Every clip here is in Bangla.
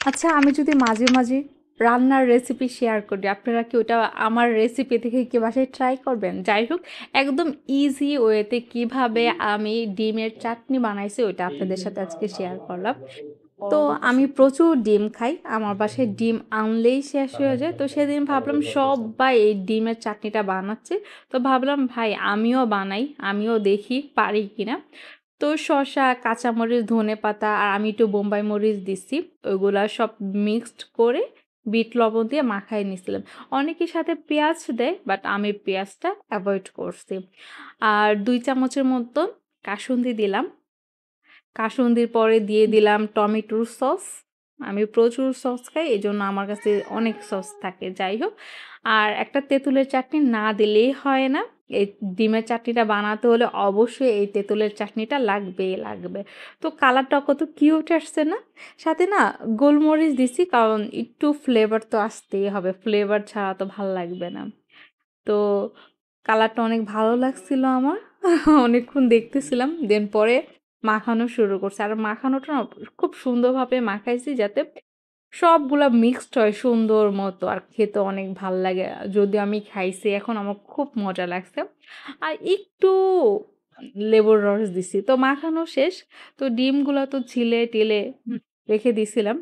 আচ্ছা, আমি যদি মাঝে, মাঝে রান্নার রেসিপি শেয়ার করি, আপনারা কি ওটা আমার রেসিপি দেখে কি বাসায় ট্রাই করবেন? যাই হোক, একদম ইজি ওয়েতে কিভাবে আমি ডিমের চাটনি বানাইছি, ওইটা আপনাদের সাথে আজকে শেয়ার করলাম। তো আমি প্রচুর ডিম খাই। আমার বাসায় ডিম আনলেই শেষ হয়ে যায়। তো সেদিন ভাবলাম সব্বাই এই ডিমের চাটনিটা বানাচ্ছে। তো ভাবলাম ভাই আমিও বানাই, আমিও দেখি পারি কিনা। তো শসা, কাঁচামরিচ, ধনেপাতা আর আমি একটু বোম্বাই মরিচ দিছি। ওইগুলা সব মিক্সড করে বিট লবণ দিয়ে মাখায় নিছিলাম। অনেকে সাথে পেঁয়াজ দেয়, বাট আমি পেঁয়াজটা এভয়েড করছি। আর ২ চামচের মতন কাসুন্দি দিলাম। কাসুন্দির পরে দিয়ে দিলাম টমেটোর সস। আমি প্রচুর সস খাই, এজন্য আমার কাছে অনেক সস থাকে। যাই হোক, আর একটা তেঁতুলের চাটনি না দিলেই হয় না। এই ডিমের চাটনিটা বানাতে হলে অবশ্যই এই তেঁতুলের চাটনিটা লাগবেই লাগবে। তো কালারটা কত কিউট আসছে না? সাথে না গোলমরিচ দিছি, কারণ একটু ফ্লেভার তো আসতেই হবে। ফ্লেভার ছাড়া তো ভাল লাগবে না। তো কালারটা অনেক ভালো লাগছিল আমার। অনেকক্ষণ দেখতেছিলাম। দেন পরে মাখানো শুরু করছি। আর মাখানোটা না খুব সুন্দরভাবে মাখাইছি যাতে সবগুলা মিক্সড হয় সুন্দর মতো। আর খেতে অনেক ভাল লাগে। যদিও আমি খাইছি এখন আমার খুব মজা লাগছে। আর একটু লেবুর রস দিছি। তো মাখানো শেষ। তো ডিমগুলা তো ছিলে-টিলে রেখে দিছিলাম।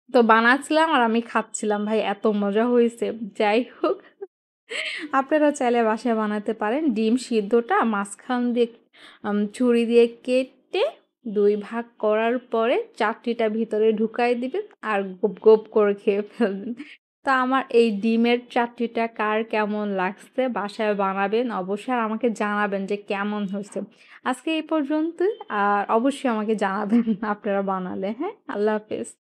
তো বানাচ্ছিলাম আর আমি খাচ্ছিলাম। ভাই এত মজা হইছে। যাই হোক, আপনারা চাইলে বাসায় বানাতে পারেন। ডিম সিদ্ধটা মাঝখান দিয়ে ছুরি দিয়ে কেটে ২ ভাগ করার পরে চাটনিটা ভিতরে ঢুকাই দিবেন আর গোপ, গোপ করে খেয়ে ফেলবেন। তো আমার এই ডিমের চাটনিটা কার কেমন লাগছে বাসায় বানাবেন অবশ্যই, আর আমাকে জানাবেন যে কেমন হইছে। আজকে এই পর্যন্তই। আর অবশ্যই আমাকে জানাবেন আপনারা বানালে, হ্যাঁ? আল্লাহ হাফেজ।